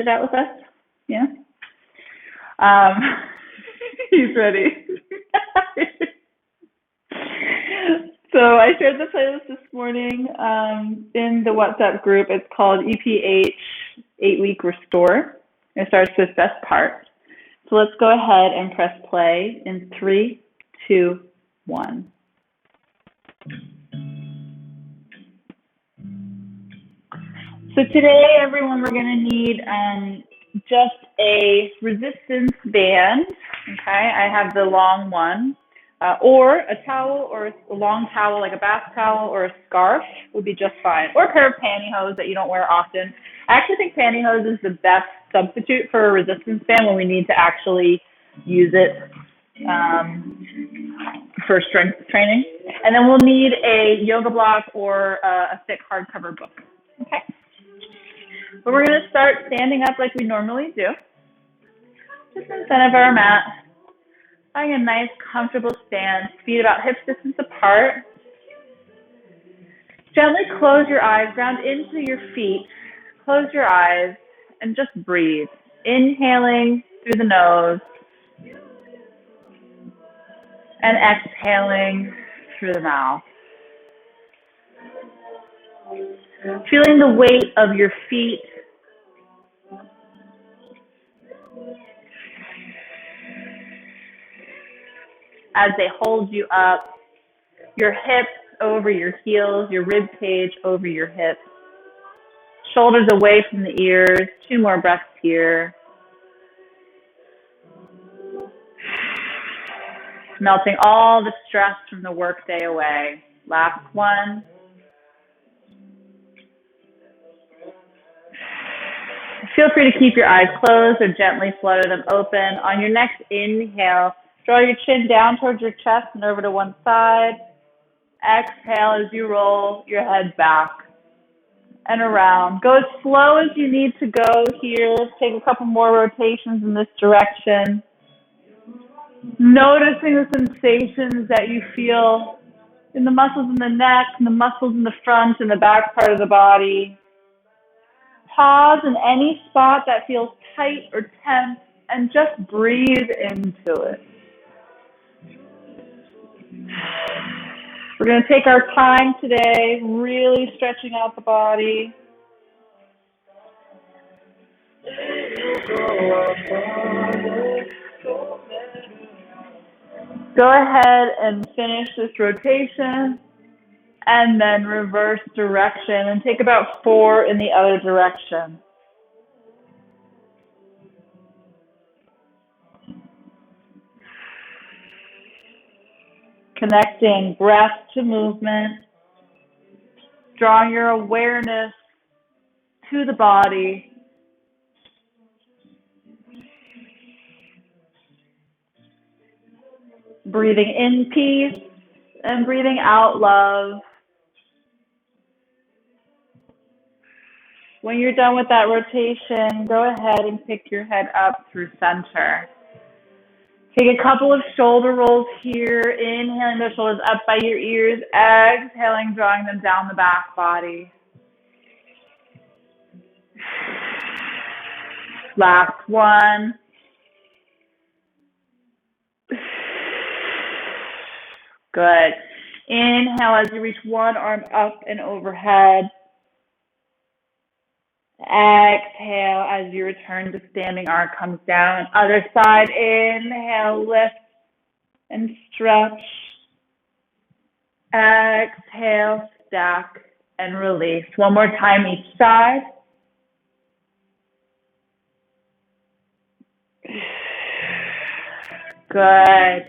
it out with us? Yeah? Um, he's ready. So I shared the playlist this morning in the WhatsApp group. It's called EPH 8-Week Restore. It starts with best part. So let's go ahead and press play in 3, 2, 1. So today, everyone, we're going to need just a resistance band. Okay, I have the long one, or a towel, or a long towel like a bath towel, or a scarf would be just fine, or a pair of pantyhose that you don't wear often. I actually think pantyhose is the best substitute for a resistance band when we need to actually use it for strength training. And then we'll need a yoga block or a thick hardcover book. Okay. But we're going to start standing up like we normally do, just in front of our mat. Finding a nice, comfortable stance, feet about hip distance apart. Gently close your eyes, ground into your feet. Close your eyes and just breathe. Inhaling through the nose and exhaling through the mouth. Feeling the weight of your feet as they hold you up, your hips over your heels, your rib cage over your hips, shoulders away from the ears. 2 more breaths here. Melting all the stress from the workday away. Last one. Feel free to keep your eyes closed or gently flutter them open. On your next inhale, draw your chin down towards your chest and over to one side. Exhale as you roll your head back and around. Go as slow as you need to go here. Take a couple more rotations in this direction. Noticing the sensations that you feel in the muscles in the neck, and the muscles in the front and the back part of the body. Pause in any spot that feels tight or tense and just breathe into it. We're going to take our time today, really stretching out the body. Go ahead and finish this rotation and then reverse direction and take about 4 in the other direction. Connecting breath to movement, drawing your awareness to the body. Breathing in peace and breathing out love. When you're done with that rotation, go ahead and pick your head up through center. Take a couple of shoulder rolls here, inhaling those shoulders up by your ears, exhaling, drawing them down the back body. Last one. Good. Inhale as you reach one arm up and overhead. Exhale as you return to standing, arm comes down. Other side, inhale, lift and stretch. Exhale, stack and release. One more time each side. Good.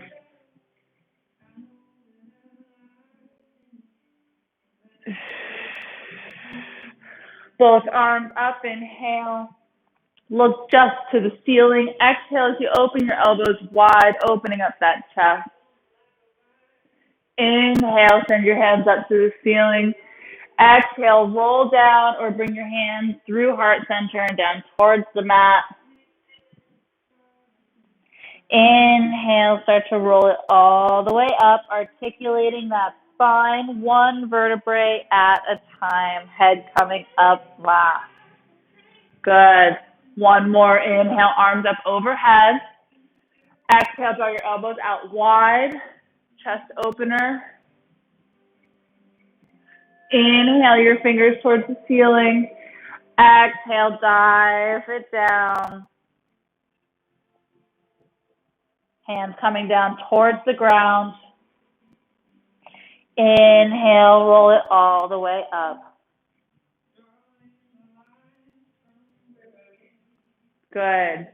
Both arms up, inhale. Look just to the ceiling. Exhale as you open your elbows wide, opening up that chest. Inhale, send your hands up to the ceiling. Exhale, roll down or bring your hands through heart center and down towards the mat. Inhale, start to roll it all the way up, articulating that spine, one vertebrae at a time, head coming up last. Good. One more. Inhale, arms up overhead. Exhale, draw your elbows out wide. Chest opener. Inhale your fingers towards the ceiling. Exhale, dive it down. Hands coming down towards the ground. Inhale, roll it all the way up. Good.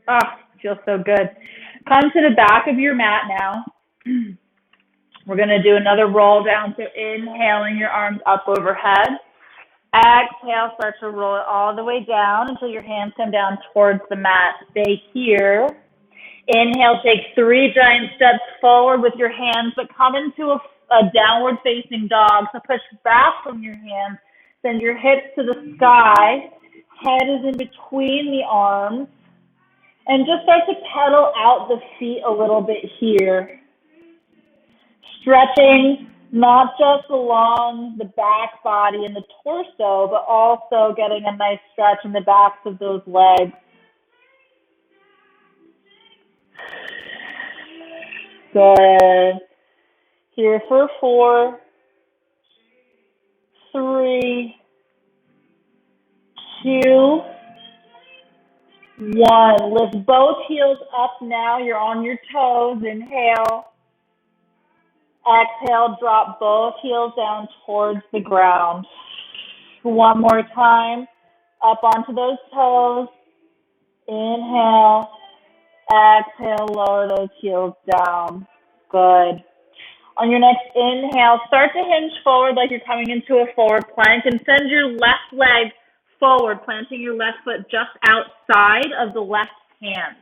Oh, feels so good. Come to the back of your mat now. We're going to do another roll down. So inhaling your arms up overhead. Exhale, start to roll it all the way down until your hands come down towards the mat. Stay here. Inhale, take 3 giant steps forward with your hands, but come into a downward facing dog. So push back from your hands. Send your hips to the sky. Head is in between the arms. And just start to pedal out the feet a little bit here. Stretching not just along the back body and the torso, but also getting a nice stretch in the backs of those legs. Good. Here for 4, 3, 2, 1. Lift both heels up now. You're on your toes. Inhale. Exhale, drop both heels down towards the ground. One more time. Up onto those toes. Inhale. Exhale, lower those heels down. Good. On your next inhale, start to hinge forward like you're coming into a forward plank and send your left leg forward, planting your left foot just outside of the left hand.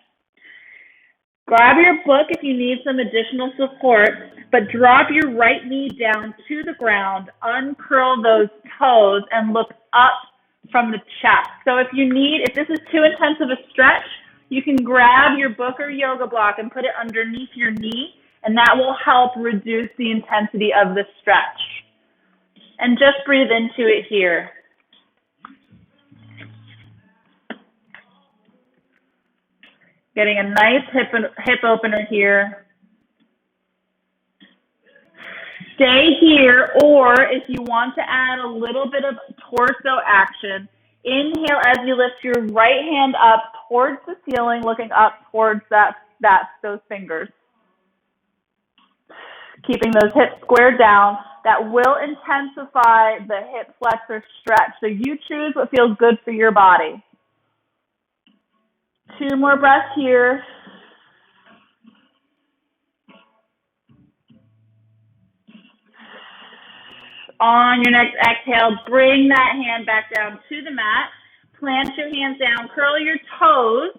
Grab your book if you need some additional support, but drop your right knee down to the ground, uncurl those toes, and look up from the chest. So if this is too intense of a stretch, you can grab your book or yoga block and put it underneath your knee, and that will help reduce the intensity of the stretch. And just breathe into it here. Getting a nice hip opener here. Stay here, or if you want to add a little bit of torso action, inhale as you lift your right hand up towards the ceiling, looking up towards those fingers. Keeping those hips squared down. That will intensify the hip flexor stretch. So you choose what feels good for your body. 2 more breaths here. On your next exhale, bring that hand back down to the mat. Plant your hands down, curl your toes,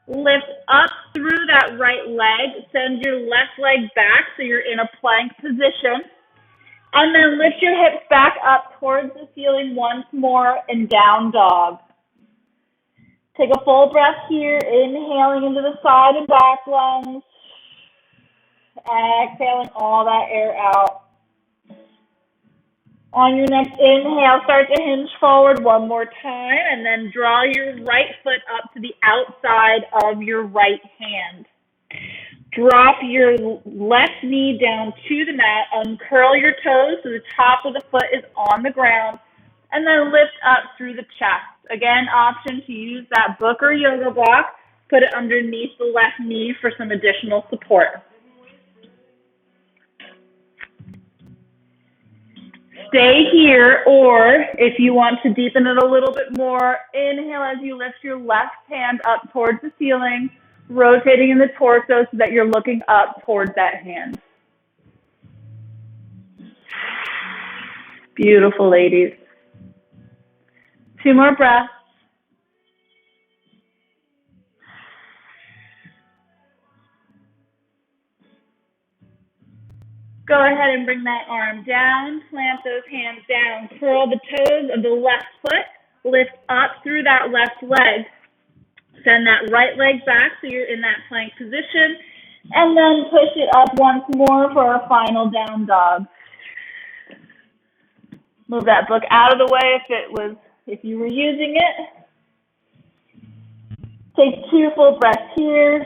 lift up through that right leg, send your left leg back so you're in a plank position, and then lift your hips back up towards the ceiling once more in down dog. Take a full breath here, inhaling into the side and back lungs, exhaling all that air out. On your next inhale, start to hinge forward one more time, and then draw your right foot up to the outside of your right hand. Drop your left knee down to the mat, uncurl your toes so the top of the foot is on the ground, and then lift up through the chest. Again, option to use that book or yoga block, put it underneath the left knee for some additional support. Stay here, or if you want to deepen it a little bit more, inhale as you lift your left hand up towards the ceiling, rotating in the torso so that you're looking up towards that hand. Beautiful, ladies. 2 more breaths. Go ahead and bring that arm down, plant those hands down, curl the toes of the left foot, lift up through that left leg. Send that right leg back so you're in that plank position, and then push it up once more for our final down dog. Move that book out of the way if you were using it. Take 2 full breaths here.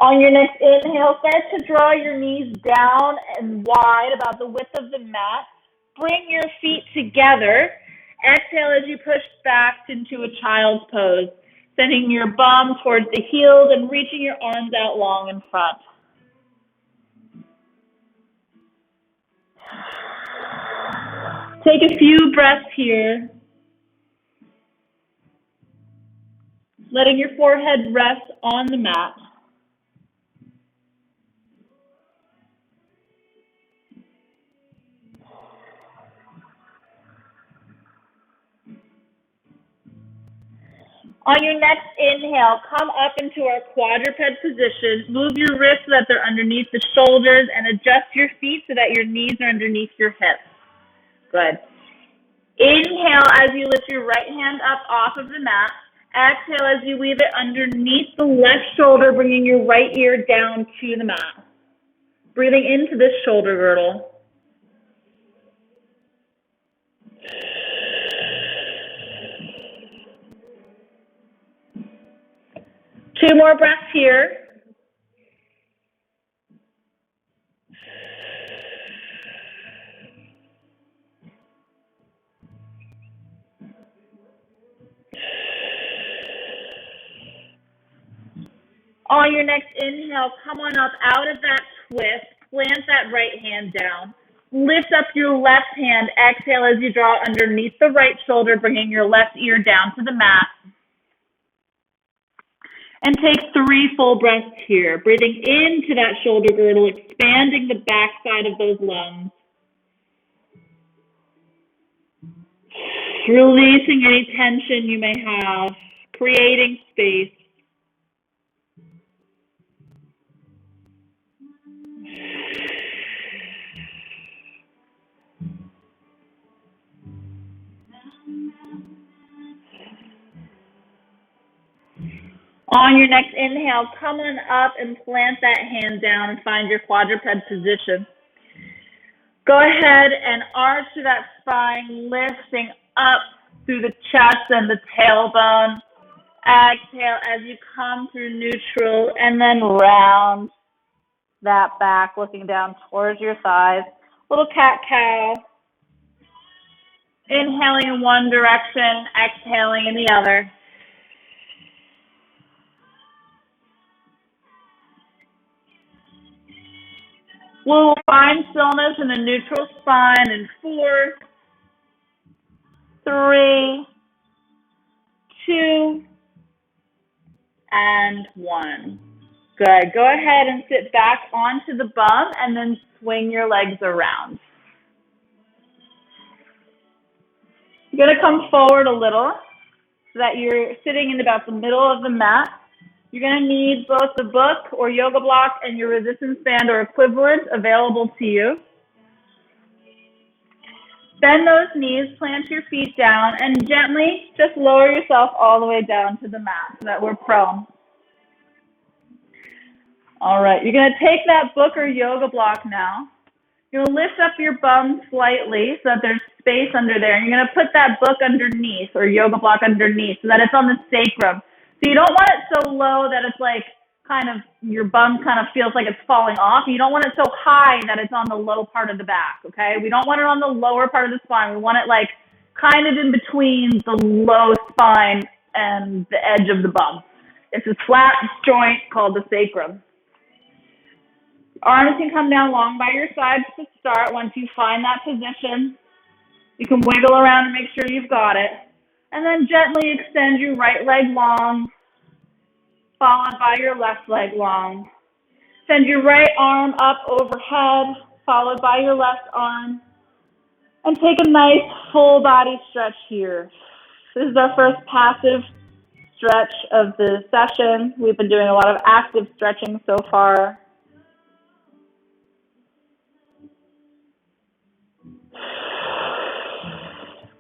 On your next inhale, start to draw your knees down and wide, about the width of the mat. Bring your feet together. Exhale as you push back into a child's pose, sending your bum towards the heels and reaching your arms out long in front. Take a few breaths here, letting your forehead rest on the mat. On your next inhale, come up into our quadruped position. Move your wrists so that they're underneath the shoulders and adjust your feet so that your knees are underneath your hips. Good. Inhale as you lift your right hand up off of the mat. Exhale as you weave it underneath the left shoulder, bringing your right ear down to the mat. Breathing into this shoulder girdle. Two more breaths here. On your next inhale, come on up out of that twist. Plant that right hand down. Lift up your left hand. Exhale as you draw underneath the right shoulder, bringing your left ear down to the mat. And take 3 full breaths here, breathing into that shoulder girdle, expanding the backside of those lungs. Releasing any tension you may have, creating space. On your next inhale, come on up and plant that hand down and find your quadruped position. Go ahead and arch that spine, lifting up through the chest and the tailbone. Exhale as you come through neutral and then round that back, looking down towards your thighs. Little cat-cow. Inhaling in one direction, exhaling in the other. We'll find stillness in the neutral spine in 4, 3, 2, and 1. Good. Go ahead and sit back onto the bum and then swing your legs around. You're going to come forward a little so that you're sitting in about the middle of the mat. You're going to need both the book or yoga block and your resistance band or equivalent available to you. Bend those knees, plant your feet down, and gently just lower yourself all the way down to the mat so that we're prone. All right, you're going to take that book or yoga block now. You're going to lift up your bum slightly so that there's space under there. And you're going to put that book underneath or yoga block underneath so that it's on the sacrum. So you don't want it so low that it's like kind of your bum kind of feels like it's falling off. You don't want it so high that it's on the low part of the back, okay? We don't want it on the lower part of the spine. We want it like kind of in between the low spine and the edge of the bum. It's a flat joint called the sacrum. Arms can come down long by your sides to start. Once you find that position, you can wiggle around and make sure you've got it. And then gently extend your right leg long, followed by your left leg long. Send your right arm up overhead, followed by your left arm. And take a nice full body stretch here. This is our first passive stretch of the session. We've been doing a lot of active stretching so far.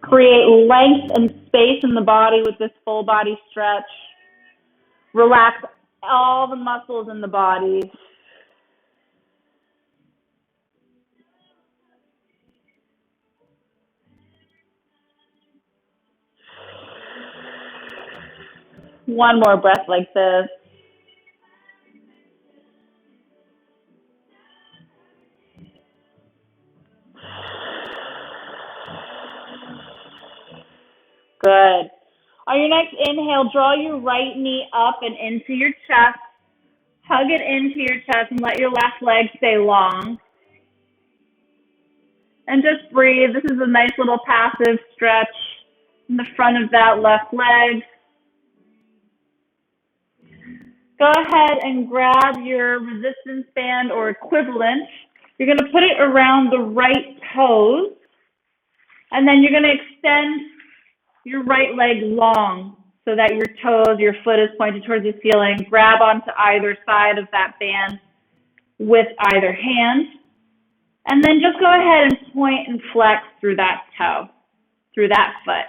Create length and space in the body with this full body stretch. Relax all the muscles in the body. One more breath like this. Good. On your next inhale, draw your right knee up and into your chest. Hug it into your chest and let your left leg stay long. And just breathe. This is a nice little passive stretch in the front of that left leg. Go ahead and grab your resistance band or equivalent. You're going to put it around the right toes. And then you're going to extend your right leg long so that your toes, your foot is pointed towards the ceiling. Grab onto either side of that band with either hand. And then just go ahead and point and flex through that toe, through that foot.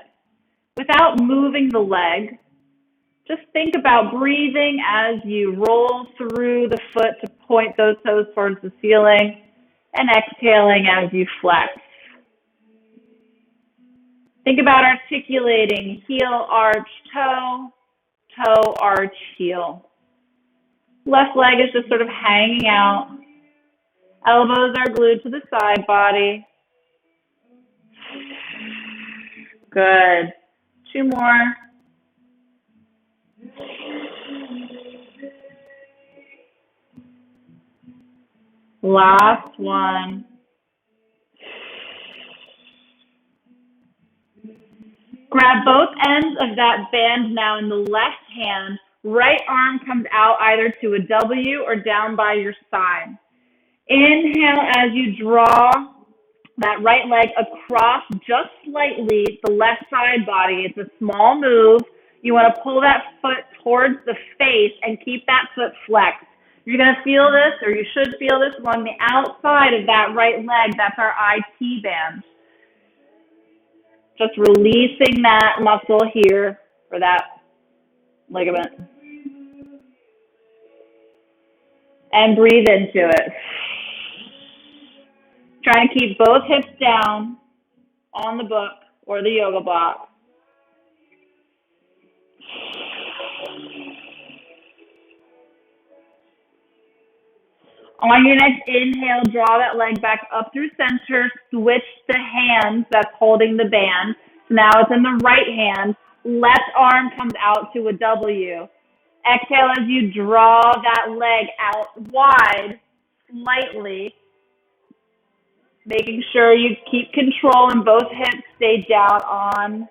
Without moving the leg, just think about breathing as you roll through the foot to point those toes towards the ceiling and exhaling as you flex. Think about articulating heel, arch, toe, toe, arch, heel. Left leg is just sort of hanging out. Elbows are glued to the side body. Good. Two more. Last one. Grab both ends of that band now in the left hand. Right arm comes out either to a W or down by your side. Inhale as you draw that right leg across just slightly the left side body. It's a small move. You want to pull that foot towards the face and keep that foot flexed. You're going to feel this, or you should feel this, along the outside of that right leg. That's our IT band. Just releasing that muscle here, or that ligament. And breathe into it. Try to keep both hips down on the book or the yoga block. On your next inhale, draw that leg back up through center. Switch the hands that's holding the band. So now it's in the right hand. Left arm comes out to a W. Exhale as you draw that leg out wide, slightly. Making sure you keep control and both hips stay down on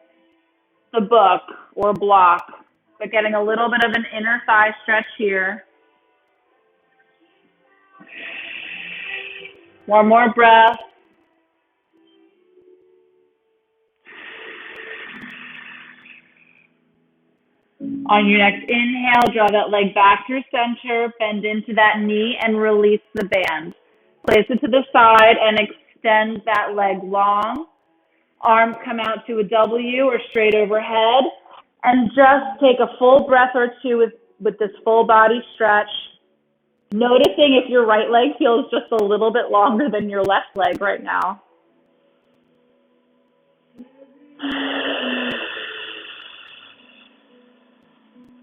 the book or block. But getting a little bit of an inner thigh stretch here. One more breath. On your next inhale, draw that leg back through center, bend into that knee and release the band. Place it to the side and extend that leg long. Arms come out to a W or straight overhead. And just take a full breath or two with this full body stretch. Noticing if your right leg feels just a little bit longer than your left leg right now.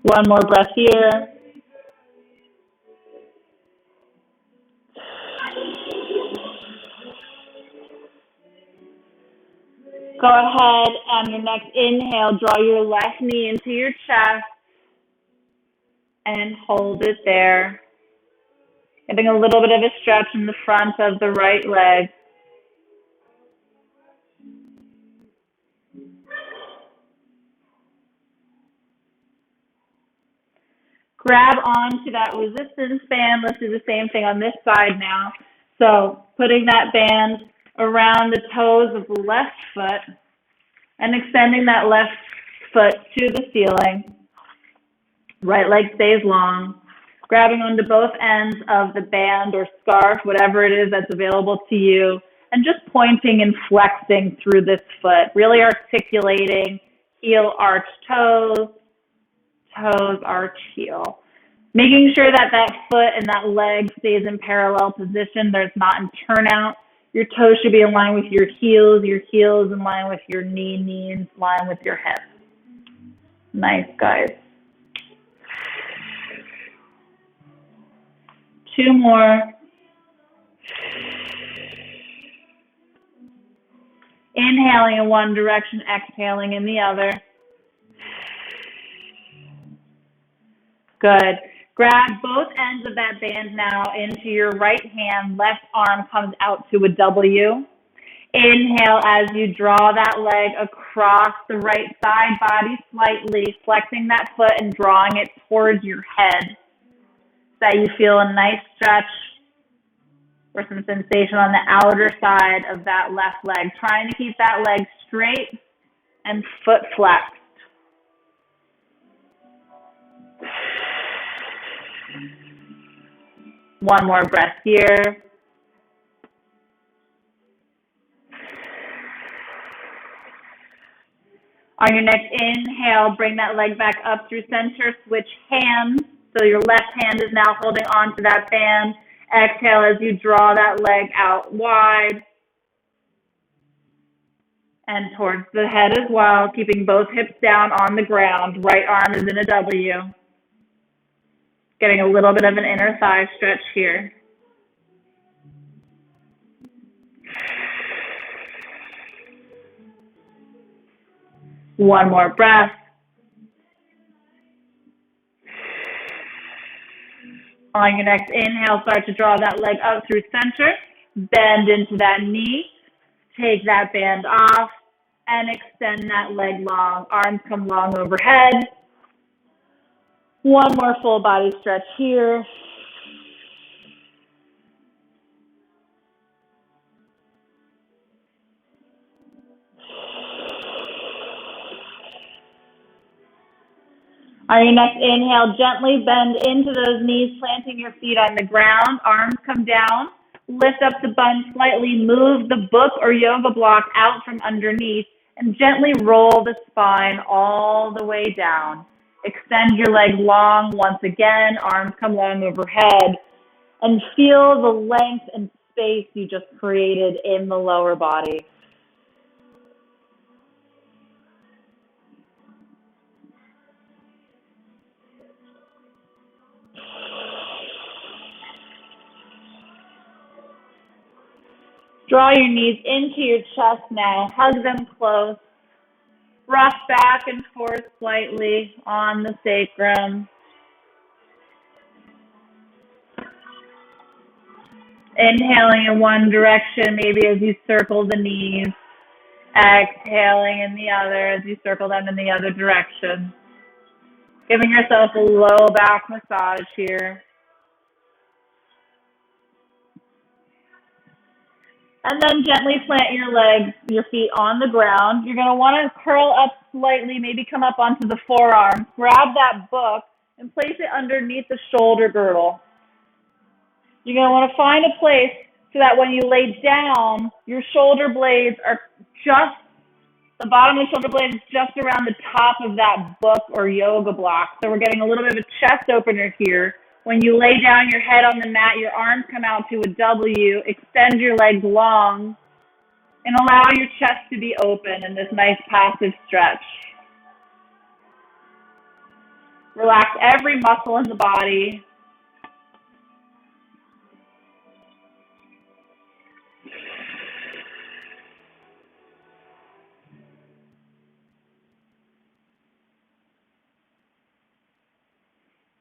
One more breath here. Go ahead, on your next inhale, draw your left knee into your chest and hold it there. Getting a little bit of a stretch in the front of the right leg. Grab onto that resistance band. Let's do the same thing on this side now. So putting that band around the toes of the left foot and extending that left foot to the ceiling. Right leg stays long. Grabbing onto both ends of the band or scarf, whatever it is that's available to you, and just pointing and flexing through this foot, really articulating heel, arch, toes, toes, arch, heel. Making sure that that foot and that leg stays in parallel position. There's not in turnout. Your toes should be in line with your heels in line with your knee in line with your hips. Nice, guys. 2 more. Inhaling in one direction, exhaling in the other. Good. Grab both ends of that band now into your right hand. Left arm comes out to a W. Inhale as you draw that leg across the right side body slightly, flexing that foot and drawing it towards your head so that you feel a nice stretch or some sensation on the outer side of that left leg. Trying to keep that leg straight and foot flexed. One more breath here. On your next inhale, bring that leg back up through center. Switch hands. So your left hand is now holding on to that band. Exhale as you draw that leg out wide and towards the head as well, keeping both hips down on the ground. Right arm is in a W. Getting a little bit of an inner thigh stretch here. One more breath. On your next inhale, start to draw that leg up through center. Bend into that knee. Take that band off and extend that leg long. Arms come long overhead. One more full body stretch here. On your next inhale, gently bend into those knees, planting your feet on the ground. Arms come down. Lift up the bun slightly. Move the book or yoga block out from underneath and gently roll the spine all the way down. Extend your leg long once again. Arms come long overhead. And feel the length and space you just created in the lower body. Draw your knees into your chest now. Hug them close. Rock back and forth slightly on the sacrum. Inhaling in one direction, maybe as you circle the knees. Exhaling in the other as you circle them in the other direction. Giving yourself a low back massage here. And then gently plant your legs, your feet on the ground. You're going to want to curl up slightly, maybe come up onto the forearm. Grab that book and place it underneath the shoulder girdle. You're going to want to find a place so that when you lay down, your shoulder blades are just, the bottom of the shoulder blades is just around the top of that book or yoga block. So we're getting a little bit of a chest opener here. When you lay down your head on the mat, your arms come out to a W, extend your legs long, and allow your chest to be open in this nice passive stretch. Relax every muscle in the body.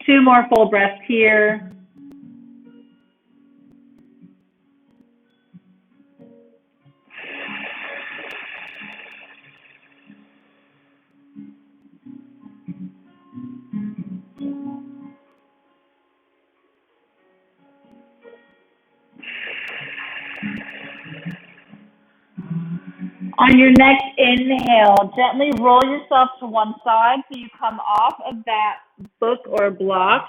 Two more full breaths here. On your next inhale, gently roll yourself to one side so you come off of that book or block.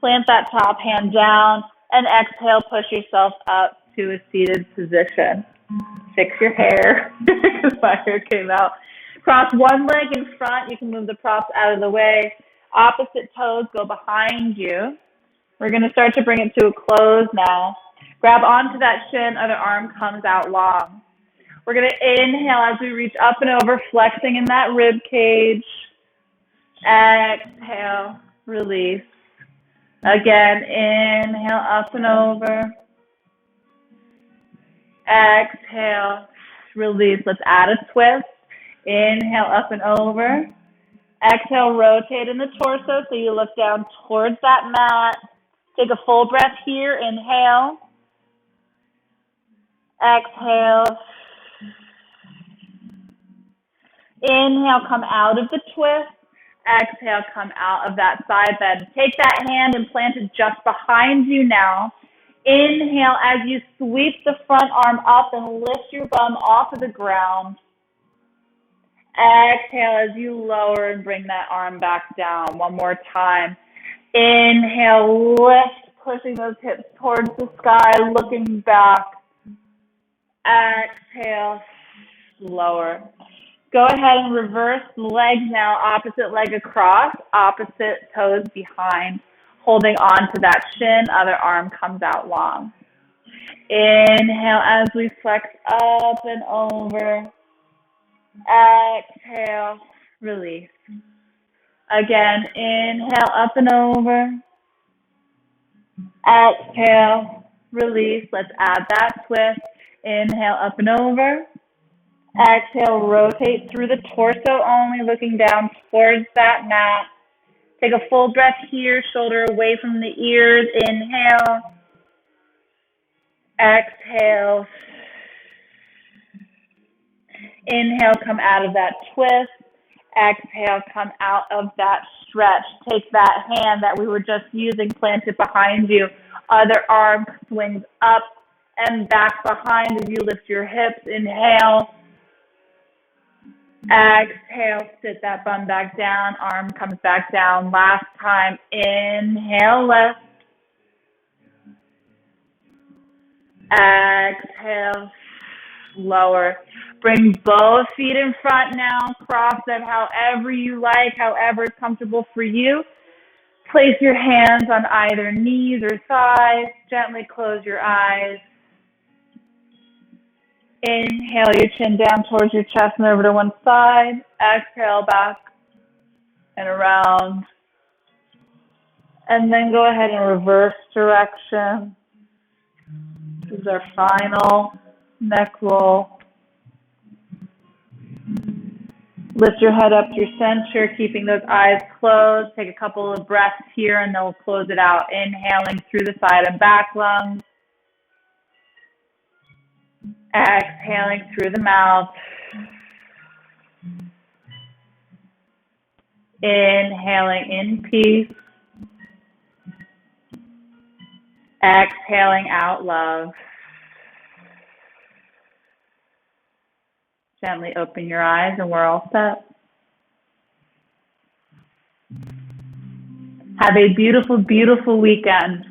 Plant that top hand down and exhale, push yourself up to a seated position. Fix your hair because my hair came out. Cross one leg in front. You can move the props out of the way. Opposite toes go behind you. We're going to start to bring it to a close now. Grab onto that shin, other arm comes out long. We're going to inhale as we reach up and over, flexing in that rib cage. Exhale, release. Again, inhale up and over. Exhale, release. Let's add a twist. Inhale up and over. Exhale, rotate in the torso so you look down towards that mat. Take a full breath here. Inhale. Exhale. Inhale, come out of the twist. Exhale, come out of that side bend. Take that hand and plant it just behind you now. Inhale as you sweep the front arm up and lift your bum off of the ground. Exhale as you lower and bring that arm back down. One more time. Inhale, lift, pushing those hips towards the sky, looking back. Exhale, lower. Go ahead and reverse the legs now, opposite leg across, opposite toes behind. Holding on to that shin, other arm comes out long. Inhale as we flex up and over. Exhale, release. Again, inhale up and over. Exhale, release. Let's add that twist. Inhale up and over. Exhale, rotate through the torso only, looking down towards that mat. Take a full breath here, shoulder away from the ears. Inhale. Exhale. Inhale, come out of that twist. Exhale, come out of that stretch. Take that hand that we were just using, plant it behind you. Other arm swings up and back behind as you lift your hips. Inhale. Exhale, sit that bum back down, arm comes back down. Last time, inhale, lift. Exhale, lower. Bring both feet in front now, cross them however you like, however is comfortable for you. Place your hands on either knees or thighs, gently close your eyes. Inhale your chin down towards your chest and over to one side. Exhale back and around. And then go ahead and reverse direction. This is our final neck roll. Lift your head up to your center, keeping those eyes closed. Take a couple of breaths here and then we'll close it out. Inhaling through the side and back lungs. Exhaling through the mouth. Inhaling in peace. Exhaling out love. Gently open your eyes and we're all set. Have a beautiful, beautiful weekend.